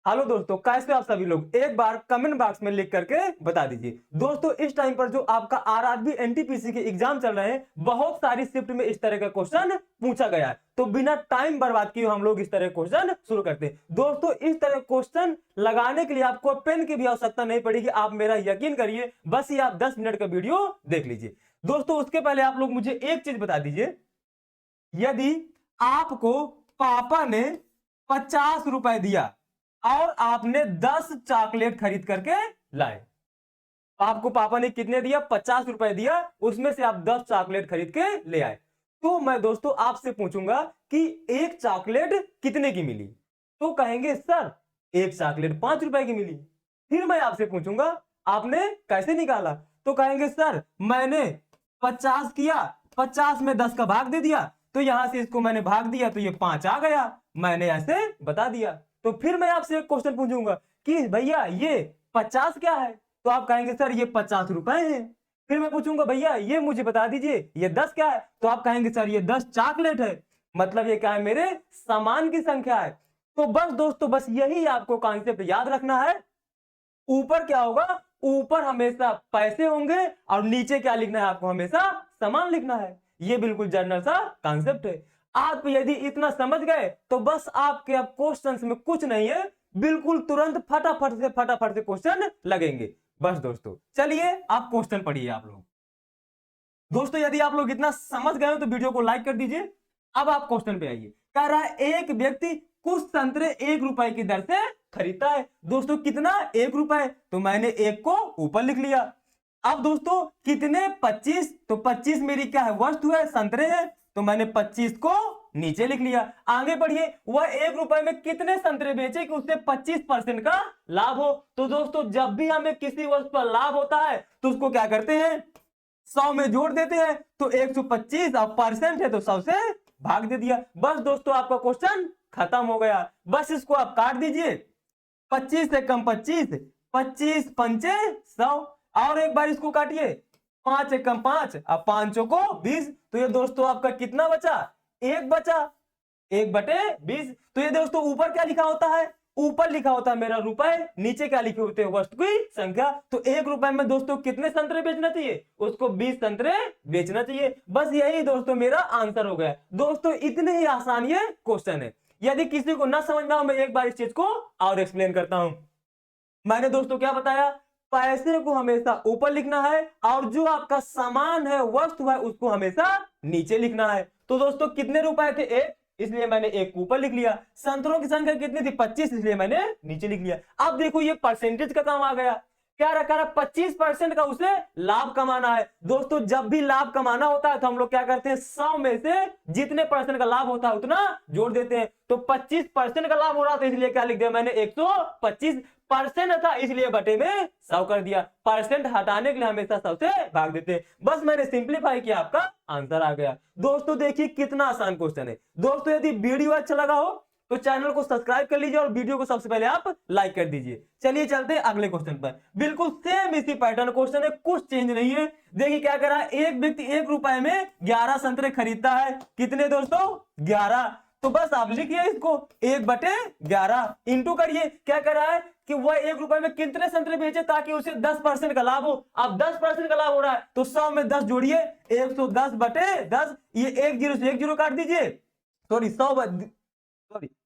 Hello दोस्तों, कैसे हो आप सभी लोग? एक बार कमेंट बॉक्स में लिख करके बता दीजिए। दोस्तों इस टाइम पर जो आपका आरआरबी एनटीपीसी के एग्जाम चल रहे हैं, बहुत सारी शिफ्ट में इस तरह का क्वेश्चन पूछा गया है। तो बिना टाइम बर्बाद किए हम लोग इस तरह क्वेश्चन शुरू करते हैं। दोस्तों इस तरह क्वेश्चन लगाने के लिए आपको पेन की भी आवश्यकता नहीं पड़ेगी। आप मेरा यकीन करिए, बस ये आप 10 मिनट का वीडियो देख लीजिए। दोस्तों उसके पहले आप लोग मुझे एक चीज बता दीजिए, यदि आपको पापा ने 50 रुपए दिया और आपने 10 चॉकलेट खरीद करके लाए, आपको पापा ने कितने दिया? 50 रुपए दिया, उसमें से आप 10 चॉकलेट खरीद के ले आए। तो मैं दोस्तों आपसे पूछूंगा कि एक चॉकलेट कितने की मिली? तो कहेंगे सर एक चॉकलेट 5 रुपए की मिली। फिर मैं आपसे पूछूंगा आपने कैसे निकाला? तो कहेंगे सर मैंने 50 किया, 50 में 10 का भाग दे दिया, तो यहां से इसको मैंने भाग दिया तो ये 5 आ गया, मैंने ऐसे बता दिया। तो फिर मैं आपसे एक क्वेश्चन पूछूंगा कि भैया ये 50 क्या है? तो आप कहेंगे सर ये 50 रुपए हैं। फिर मैं पूछूंगा भैया ये मुझे बता दीजिए ये 10 क्या है? तो आप कहेंगे सर ये 10 चॉकलेट है। मतलब ये क्या है? मेरे सामान की संख्या है। तो बस दोस्तों बस यही आपको कॉन्सेप्ट याद रखना है। ऊपर क्या होगा? ऊपर हमेशा पैसे होंगे और नीचे क्या लिखना है आपको? हमेशा सामान लिखना है। ये बिल्कुल जनरल सा कॉन्सेप्ट है। आप यदि इतना समझ गए तो बस आपके अब क्वेश्चंस में कुछ नहीं है, बिल्कुल तुरंत फटाफट से क्वेश्चन लगेंगे। बस दोस्तों चलिए आप क्वेश्चन पढ़िए आप लोग। दोस्तों यदि आप लोग इतना समझ गए हो तो वीडियो को लाइक कर दीजिए। अब आप क्वेश्चन पे आइए। कह रहा है एक व्यक्ति कुछ संतरे 1 रुपए की दर से खरीदता है। दोस्तों कितना? 1 रुपए। तो मैंने एक को ऊपर लिख लिया। अब दोस्तों कितने? 25। तो 25 मेरी क्या है? वस्तु है, संतरे है, तो मैंने 25 को नीचे लिख लिया। आगे बढ़िए, वह 1 रुपए में कितने संतरे बेचे कि उससे 25% का लाभ हो? तो दोस्तों जब भी हमें किसी वस्तु पर लाभ होता है तो उसको क्या करते हैं? 100 में जोड़ देते हैं। तो 125 अब परसेंट है तो 100 से भाग दे दिया। बस दोस्तों आपका क्वेश्चन खत्म हो गया। बस इसको आप काट दीजिए। 25 से कम 25, 25 पंचे 100। और एक बार इसको काटिए, 5 से कम 5, अब 5 को 20। तो ये दोस्तों आपका कितना बचा? 1 बचा, 1/20। तो ये दोस्तों ऊपर क्या लिखा होता है? ऊपर लिखा होता है मेरा रुपए, नीचे क्या लिखे होते हैं? वस्तु की संख्या। तो 1 रुपए में दोस्तों कितने संतरे बेचना चाहिए? उसको 20 संतरे बेचना चाहिए। बस यही दोस्तों मेरा आंसर हो गया। दोस्तों इतने ही आसान ये क्वेश्चन है। यदि किसी को ना समझ में हो, मैं एक बार इस चीज को और एक्सप्लेन करता हूं। मैंने दोस्तों क्या बताया? पैसे को हमेशा ऊपर लिखना है और जो आपका सामान है, वस्तु है, उसको हमेशा नीचे लिखना है। तो दोस्तों कितने रुपए थे? 1, इसलिए मैंने 1 को ऊपर लिख लिया। संतरों की संख्या कितनी थी? 25, इसलिए मैंने नीचे लिख लिया। अब देखो ये परसेंटेज का काम आ गया। क्या रखा? 25% का उसे लाभ कमाना है। दोस्तों जब भी लाभ कमाना होता है तो हम लोग क्या करते हैं? 100 में से जितने परसेंट का लाभ होता है उतना जोड़ देते हैं। तो 25% का लाभ हो रहा था, इसलिए क्या लिख दिया मैंने? 125% था, इसलिए बटे में 100 कर दिया। परसेंट हटाने के लिए हमेशा 100 से भाग देते हैं। बस मैंने सिंप्लीफाई किया, आपका आंसर आ गया। दोस्तों देखिए कितना आसान क्वेश्चन है। दोस्तों यदि वीडियो अच्छा लगा हो तो चैनल को सब्सक्राइब कर लीजिए और वीडियो को सबसे पहले आप लाइक कर दीजिए। चलिए चलते हैं अगले क्वेश्चन पर। बिल्कुल सेम इसी पैटर्न क्वेश्चन है, कुछ चेंज नहीं है। देखिए क्या कर रहा है? एक व्यक्ति 1 रुपए में 11 संतरे खरीदता है। कितने दोस्तों? 11। तो बस आप लिखिए इसको 1/11 इंटू करिए। क्या कर रहा है कि वह 1 रुपए में कितने संतरे बेचे ताकि उसे 10% का लाभ हो? अब 10% का लाभ हो रहा है तो 100 में 10 जोड़िए, 110/10। ये 1 0 से 1 0 काट दीजिए, सॉरी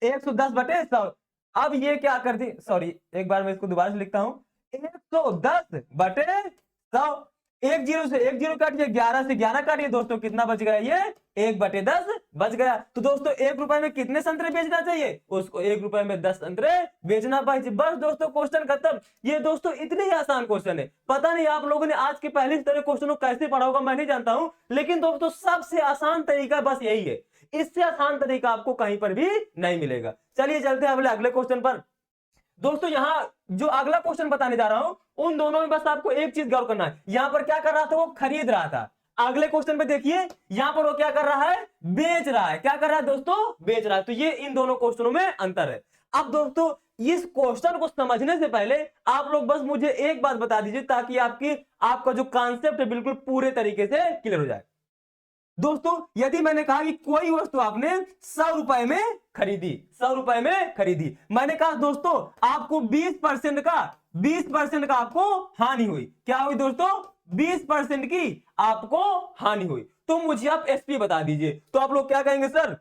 110/100। अब ये क्या कर दी? सॉरी एक बार मैं इसको दोबारा से लिखता हूं, 110/100। 1 0 से 1 0 काटिए, 11 से 11 काटिए। दोस्तों कितना बच गया? ये 1/10 बच गया। तो दोस्तों 1 रुपए में कितने संतरे बेचना चाहिए? उसको 1 रुपए में 10 संतरे बेचना पाए। बस दोस्तों क्वेश्चन खत्म। ये दोस्तों इतने ही आसान क्वेश्चन है। पता नहीं आप लोगों ने आज के पहले इस तरह क्वेश्चन को कैसे पढ़ा होगा, मैं नहीं जानता हूं, लेकिन दोस्तों सबसे आसान तरीका बस यही है। इससे आसान तरीका आपको कहीं पर भी नहीं मिलेगा। चलिए चलते हैं अगले क्वेश्चन पर। दोस्तों यहां जो अगला क्वेश्चन बताने जा रहा हूं, उन दोनों में बस आपको एक चीज गौर करना है। यहां पर क्या कर रहा था? वो खरीद रहा था। अगले क्वेश्चन पे देखिए, यहां पर वो क्या कर रहा है? बेच रहा है। क्या कर रहा है दोस्तों? बेच रहा है। तो ये इन दोनों क्वेश्चनों में अंतर है। अब दोस्तों इस क्वेश्चन को समझने से पहले आप लोग बस मुझे एक बात बता दीजिए ताकि आपका जो कॉन्सेप्ट है बिल्कुल पूरे तरीके से क्लियर हो जाए। दोस्तों यदि मैंने कहा कि कोई वस्तु आपने 100 रुपए में खरीदी, 100 रुपए में खरीदी, मैंने कहा दोस्तों आपको 20% का आपको हानि हुई। क्या हुई दोस्तों? 20% की आपको हानि हुई। तो मुझे आप एसपी बता दीजिए। तो आप लोग क्या कहेंगे सर?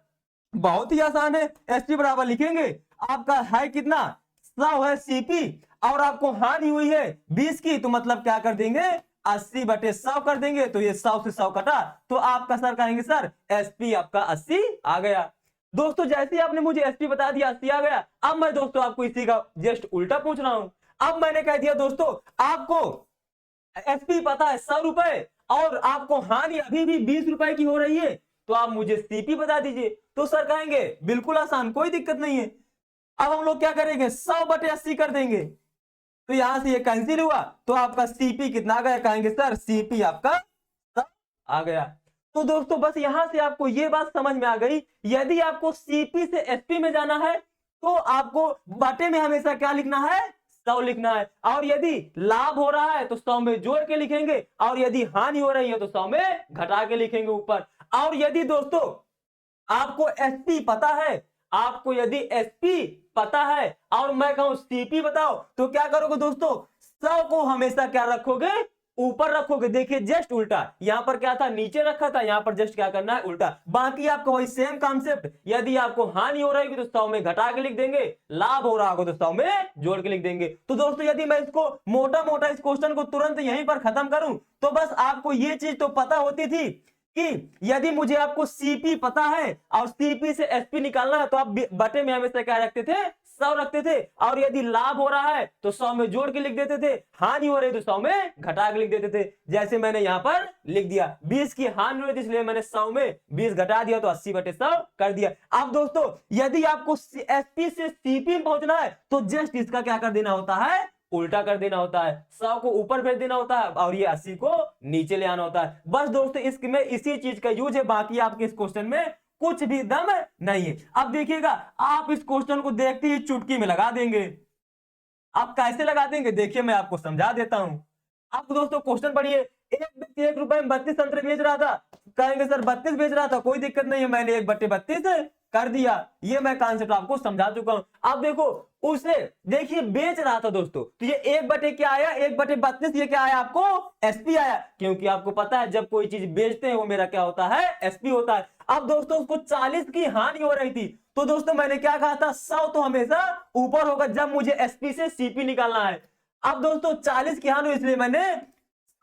बहुत ही आसान है, एसपी बराबर लिखेंगे, आपका है कितना 100 है सीपी, और आपको हानि हुई है 20 की, तो मतलब क्या कर देंगे 80/100 कर देंगे। तो ये 100 से 100 कटा, तो आपका सर कहेंगे सर एसपी आपका 80 आ गया। दोस्तों जैसे ही आपने मुझे एसपी बता दिया 80 आ गया, अब मैं दोस्तों आपको इसी का जस्ट उल्टा पूछ रहा हूं। अब मैंने कह दिया दोस्तों आपको एसपी पता है 100 रुपए, और आपको हानि अभी भी 20 रुपए की हो रही है, तो आप मुझे सीपी बता दीजिए। तो सर कहेंगे बिल्कुल आसान, कोई दिक्कत नहीं है। अब हम लोग क्या करेंगे 100/80 कर देंगे, तो यहां से ये कैंसिल हुआ, तो आपका सीपी कितना आ गया? कहेंगे सर सीपी आपका 100 आ गया। तो दोस्तों बस यहां से आपको ये बात समझ में आ गई, यदि आपको सीपी से एसपी में जाना है तो आपको बटे में हमेशा क्या लिखना है? 100 लिखना है, और यदि लाभ हो रहा है तो 100 में जोड़ के लिखेंगे, और यदि हानि हो रही है तो 100 में घटा के लिखेंगे ऊपर। और यदि दोस्तों आपको एसपी पता है, आपको यदि एसपी पता है और मैं कहूं सीपी बताओ, तो क्या करोगे दोस्तों? 100 को हमेशा क्या रखोगे? ऊपर रखोगे। देखिए जस्ट उल्टा, यहां पर क्या था नीचे रखा था, यहां पर जस्ट क्या करना है उल्टा। बाकी आपको वही सेम कॉन्सेप्ट, यदि आपको हानि हो रही है तो 100 में घटा के लिख देंगे, लाभ हो रहा होगा तो 100 में जोड़ के लिख देंगे। तो दोस्तों यदि मैं इसको मोटा मोटा इस क्वेश्चन को तुरंत यहीं पर खत्म करूं, तो बस आपको ये चीज तो पता होती थी कि यदि मुझे आपको सीपी पता है और सीपी से एसपी निकालना है, तो आप बटे में हमेशा क्या रखते थे? 100 रखते थे, और यदि लाभ हो रहा है तो 100 में जोड़ के लिख देते थे, हानि हो रही तो 100 में घटा के लिख देते थे। जैसे मैंने यहां पर लिख दिया 20 की हानि हो रही थी, इसलिए मैंने 100 में 20 घटा दिया, तो 80/100 कर दिया। अब दोस्तों यदि आपको एसपी से सीपी में पहुंचना है तो जस्ट इसका क्या कर देना होता है? उल्टा कर देना होता है, 100 को ऊपर भेज देना होता है और ये 80 को नीचे ले आना होता है। बस दोस्तों इसमें इसी चीज का यूज है, बाकी आपके इस क्वेश्चन में कुछ भी दम नहीं है। अब देखिएगा आप इस क्वेश्चन को देखते ही चुटकी में लगा देंगे। आप कैसे लगा देंगे देखिए मैं आपको समझा देता हूं। आप दोस्तों क्वेश्चन पढ़िए, एक व्यक्ति 1 रुपए में 32 संतरे बेच रहा था। कहेंगे सर 32 बेच रहा था, कोई दिक्कत नहीं है, मैंने 1/32 कर दिया। ये मैं कॉन्सेप्ट आपको समझा चुका हूं। अब देखो उसे देखिए बेच रहा था दोस्तों, तो ये 1 क्या आया? 1/32, ये क्या आया आपको? एसपी आया, क्योंकि आपको पता है जब कोई चीज बेचते हैं वो मेरा क्या होता है? एसपी होता है। अब दोस्तों उसको 40 की हानि हो रही थी, तो दोस्तों मैंने क्या कहा था? 100 तो हमेशा ऊपर होगा जब मुझे एसपी से सीपी निकालना है। अब दोस्तों 40 की हानि, इसलिए मैंने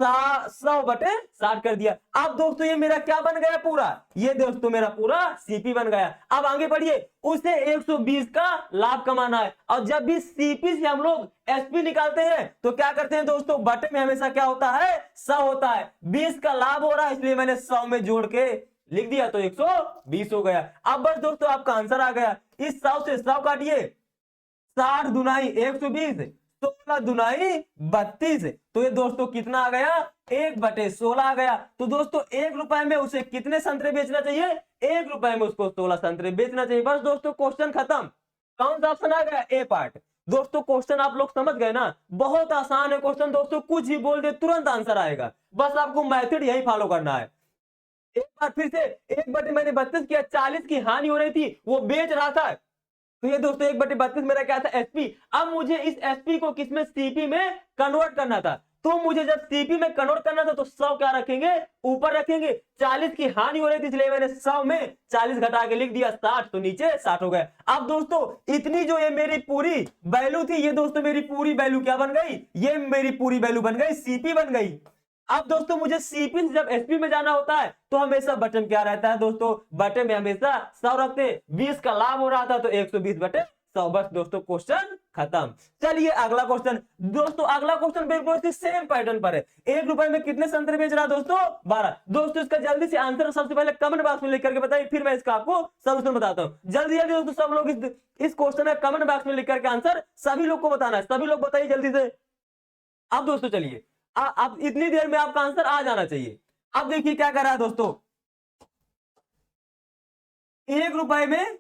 100/60 कर दिया। अब दोस्तों ये मेरा क्या बन गया? पूरा ये दोस्तों मेरा पूरा सीपी बन गया। अब आगे बढ़िए, उसे 120 का लाभ कमाना है, और जब भी सीपी से हम लोग एसपी निकालते हैं तो क्या करते हैं दोस्तों? बटे में हमेशा क्या होता है? 100 होता है। 20 का लाभ हो रहा है, इसलिए मैंने 100 में जोड़ के लिख दिया, तो 120 हो गया। अब बस दोस्तों आपका आंसर आ गया। इस 100 से 100 काटिए, 60 दुनाई 120, 16 दुनाई 32, तो ये दोस्तों कितना आ गया? 1/16 आ गया। तो दोस्तों 1 रुपए में उसे कितने संतरे बेचना चाहिए? 1 रुपए में उसको 16 संतरे बेचना चाहिए। बस दोस्तों क्वेश्चन खत्म। कौन सा ऑप्शन आ गया? ए पार्ट। दोस्तों क्वेश्चन आप लोग समझ गए ना? बहुत आसान है क्वेश्चन दोस्तों, कुछ भी बोल दे तुरंत आंसर आएगा, बस आपको मेथड यही फॉलो करना है। एक बार फिर से, 1/32 किया, 40 की हानि हो रही थी, वो बेच रहा था, तो ये दोस्तों 1/32 मेरा क्या था? एसपी। अब मुझे इस एसपी को किसमें? सीपी में कन्वर्ट करना था। तो मुझे जब सीपी में कन्वर्ट करना था तो 100 क्या रखेंगे? ऊपर रखेंगे। 40 की हानि हो रही थी, इसलिए मैंने 100 में 40 घटा के लिख दिया 60, तो नीचे 60 हो गए। अब दोस्तों इतनी जो ये मेरी पूरी वैल्यू थी, ये दोस्तों मेरी पूरी वैल्यू क्या बन गई? ये मेरी पूरी वैल्यू बन गई सीपी बन गई। अब दोस्तों मुझे सीपी से जब एसपी में जाना होता है तो हमेशा बटन क्या रहता है दोस्तों? बटन में हमेशा 100 रखते। 20 का लाभ हो रहा था तो 120/100। बस दोस्तों क्वेश्चन खत्म। चलिए अगला क्वेश्चन। दोस्तों अगला क्वेश्चन बिल्कुल सेम पैटर्न पर है। 1 रुपए में कितने संतरे बेच रहा है दोस्तों? 12। दोस्तों इसका जल्दी से आंसर सबसे पहले कमेंट बॉक्स में लिख करके बताइए, फिर मैं इसका आपको सोल्यूशन बताता हूं। जल्दी जल्दी दोस्तों सब लोग इस क्वेश्चन का कमेंट बॉक्स में लिख करके आंसर सभी लोग को बताना है। सभी लोग बताइए जल्दी से। अब दोस्तों चलिए, अब इतनी देर में आपका आंसर आ जाना चाहिए। अब देखिए क्या कर रहा है दोस्तों, 1 रुपए में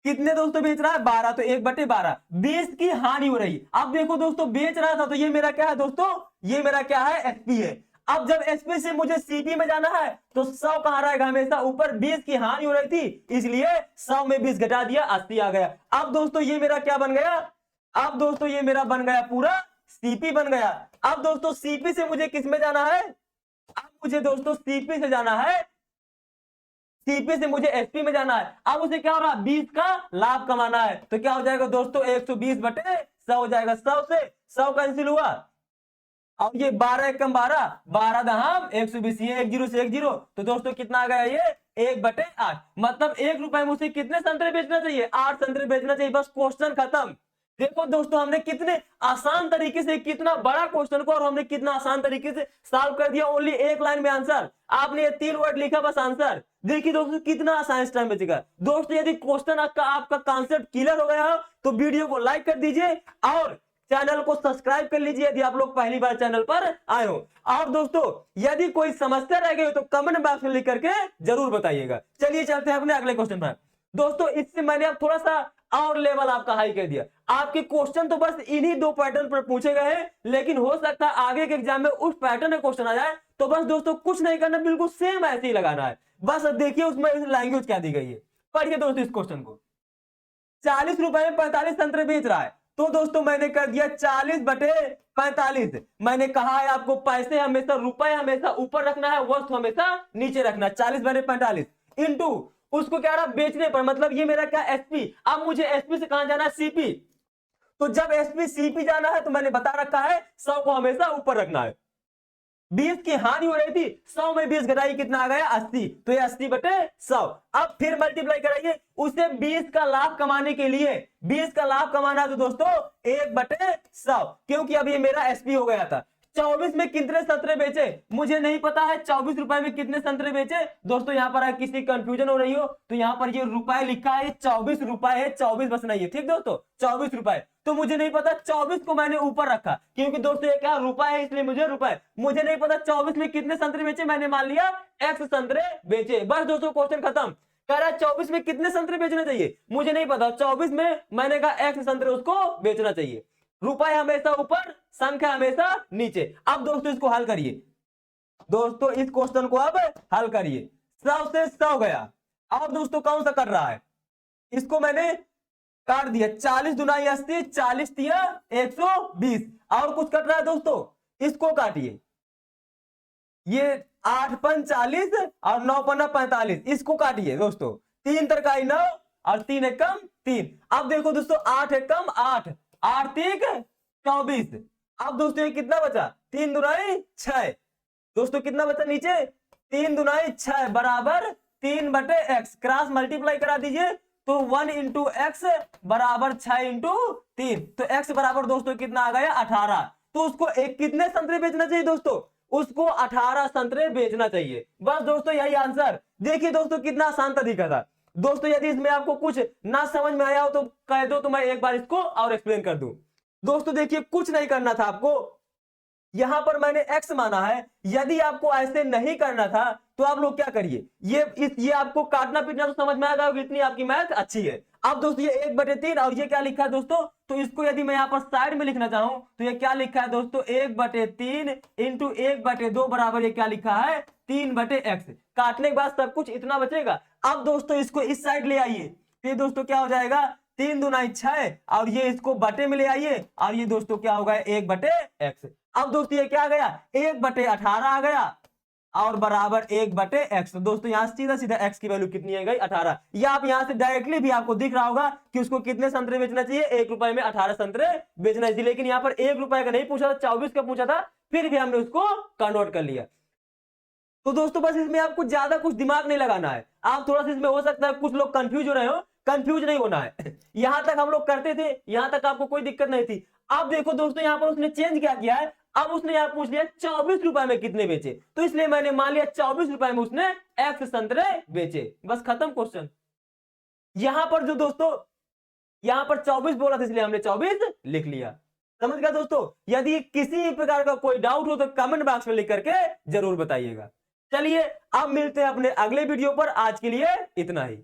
कितने दोस्तों बेच रहा है? 12, तो 1/12, 20 की हानि हो रही। अब देखो दोस्तों बेच रहा था तो ये मेरा क्या है दोस्तों? ये मेरा क्या है? एसपी है। अब जब एसपी से मुझे सीपी में जाना है तो 100 कहां रहेगा, हमेशा ऊपर। 20 की हानि हो रही थी, इसलिए 100 में 20 घटा दिया, 80 आ गया। अब दोस्तों ये मेरा क्या बन गया, अब दोस्तों ये मेरा बन गया पूरा सीपी बन गया। अब दोस्तों सीपी से मुझे किस में जाना है, अब मुझे दोस्तों सीपी से जाना है, सीपी से मुझे एसपी में जाना है। अब उसे क्या हो रहा है, 20 का लाभ कमाना है। तो क्या हो जाएगा दोस्तों, 120 बटे 100 हो जाएगा। 100 से 100 कैंसिल हुआ, और ये 12 एकम 12, 12 दहम 120, ये 1 जीरो से 1 जीरो, तो दोस्तों कितना आ गया, ये 1/8। मतलब 1 रुपए में उसे कितने संतरे बेचना चाहिए, 8 संतरे बेचना चाहिए। बस क्वेश्चन खत्म। देखो दोस्तों हमने कितने आसान तरीके से, कितना बड़ा क्वेश्चन को और हमने कितना आसान तरीके से सॉल्व कर दिया। ओनली एक लाइन में आंसर, आपने ये 3 वर्ड लिखा बस आंसर। देखिए दोस्तों कितना आसान इस टाइम बचेगा। दोस्तों यदि क्वेश्चन आपका कॉन्सेप्ट क्लियर हो गया हो तो वीडियो को लाइक कर दीजिए और चैनल को सब्सक्राइब कर लीजिए यदि आप लोग पहली बार चैनल पर आए हो। और दोस्तों यदि कोई समस्या रह गई हो तो कमेंट बॉक्स में लिख करके जरूर बताइएगा। चलिए चलते हैं अपने अगले क्वेश्चन पर। दोस्तों इससे मैंने अब थोड़ा सा और लेवल आपका हाई कर दिया। आपके क्वेश्चन तो बस इन्हीं 2 पैटर्न पर पूछे गए हैं, लेकिन हो सकता है आगे के एग्जाम में उस पैटर्न में क्वेश्चन आ जाए। तो बस दोस्तों कुछ नहीं करना, बिल्कुल सेम ऐसे ही लगाना है। बस देखिए उसमें लैंग्वेज क्या दी गई है। पढ़िए दोस्तों इस क्वेश्चन को। 40 रुपए में 45 संतरे बेच रहा है, तो दोस्तों मैंने कर दिया 40 बटे 45। मैंने कहा है आपको पैसे हमेशा, रुपए हमेशा ऊपर रखना है, वस्तु हमेशा नीचे रखना। 40 बटे 45 इंटू उसको क्या रहा बेचने पर, मतलब ये मेरा क्या एसपी। अब मुझे एसपी से कहां जाना है, सीपी। तो जब एसपी सीपी जाना है तो मैंने बता रखा है 100 को हमेशा ऊपर रखना है। 20 की हानि हो रही थी, 100 में 20 घटाई कितना आ गया, 80। तो ये 80 बटे 100। अब फिर मल्टीप्लाई कराइए, उसे 20 का लाभ कमाने के लिए 20 का लाभ कमाना है तो दोस्तों 1 बटे 100, क्योंकि अब ये मेरा एसपी हो गया था। 24 में कितने संतरे बेचे मुझे नहीं पता है, 24 रुपए में कितने संतरे बेचे। दोस्तों यहाँ पर किसी कंफ्यूजन हो रही हो तो यहाँ पर ये रुपए लिखा है, 24 रुपए है, 24 बस नहीं है, ठीक दोस्तों 24 रुपए। तो मुझे नहीं पता, 24 को मैंने ऊपर रखा क्योंकि दोस्तों ये क्या रुपए है, इसलिए मुझे रुपए। मुझे नहीं पता 24 में कितने संतरे बेचे, मैंने मान लिया x संतरे बेचे। बस दोस्तों क्वेश्चन खत्म। कह रहा है 24 में कितने संतरे बेचना चाहिए, मुझे नहीं पता। 24 में मैंने कहा x संतरे उसको बेचना चाहिए। रुपए हमेशा ऊपर, संख्या हमेशा नीचे। अब दोस्तों इसको हल करिए, दोस्तों इस क्वेश्चन को अब हल करिए। 100 से 100 गया, और दोस्तों कौन सा कर रहा है, इसको मैंने काट दिया। 40 दुनाई 80, 40 तिया 120, और कुछ कट रहा है दोस्तों, इसको काटिए। ये 8 पन 40 और 9 पन्ना 45, इसको काटिए दोस्तों। 3 तरकाई 9 और 3 एकम 3। अब देखो दोस्तों 8 एकम 8, 8 तीक 24। अब दोस्तों ये कितना बचा, 3 दुनाई 6। दोस्तों कितना बचा नीचे, 3 दुनाई 6 बराबर 3 बटे x। क्रॉस मल्टीप्लाई करा दीजिए तो 1 इंटू एक्स बराबर 6 इंटू 3। तो x बराबर दोस्तों कितना आ गया, 18। तो उसको एक कितने संतरे बेचना चाहिए दोस्तों, उसको 18 संतरे बेचना चाहिए। बस दोस्तों यही आंसर। देखिए दोस्तों कितना आसान तरीका था। दोस्तों यदि इसमें आपको कुछ ना समझ में आया हो तो कह दो, तो मैं एक बार इसको और एक्सप्लेन कर दूं। दोस्तों देखिए कुछ नहीं करना था आपको, यहां पर मैंने x माना है। यदि आपको ऐसे नहीं करना था तो आप लोग क्या करिए, ये आपको काटना पीटना तो समझ में आएगा, इतनी आपकी मैथ अच्छी है। अब दोस्तों ये 1/3 और ये क्या लिखा है दोस्तों, तो इसको यदि मैं यहाँ पर साइड में लिखना चाहूं तो ये क्या लिखा है दोस्तों, 1/3 इंटू 1/2 बराबर ये क्या लिखा है, 3/x। काटने के बाद सब कुछ इतना बचेगा। अब दोस्तों इसको इस साइड ले आइए, फिर दोस्तों क्या हो जाएगा, 3 दुनाई 6 और ये इसको बटे में ले आइए, और ये दोस्तों क्या होगा 1/x। अब दोस्तों ये क्या आ गया, 1/18 आ गया और बराबर 1/x। तो दोस्तों यहाँ सीधा सीधा x की वैल्यू कितनी है गई, 18। या आप यहाँ से डायरेक्टली भी आपको दिख रहा होगा कि उसको कितने संतरे बेचना चाहिए, 1 रुपए में 18 संतरे बेचना चाहिए। लेकिन यहाँ पर 1 रुपए का नहीं पूछा था, 24 का पूछा था, फिर भी हमने उसको कन्वर्ट कर लिया। तो दोस्तों बस इसमें आपको ज्यादा कुछ दिमाग नहीं लगाना है। आप थोड़ा सा इसमें हो सकता है कुछ लोग कंफ्यूज हो रहे हो, कंफ्यूज नहीं होना है। यहां तक हम लोग करते थे, यहां तक आपको कोई दिक्कत नहीं थी। अब देखो दोस्तों यहाँ पर उसने चेंज क्या किया है, अब उसने यहाँ पूछ लिया 24 रुपए में कितने बेचे, तो इसलिए मैंने मान लिया 24 रुपए में उसने x संतरे बेचे। बस खत्म क्वेश्चन। यहां पर जो दोस्तों यहां पर 24 बोला था इसलिए हमने 24 लिख लिया। समझ गया दोस्तों। यदि किसी प्रकार का कोई डाउट हो तो कमेंट बॉक्स में लिख करके जरूर बताइएगा। चलिए अब मिलते हैं अपने अगले वीडियो पर, आज के लिए इतना ही।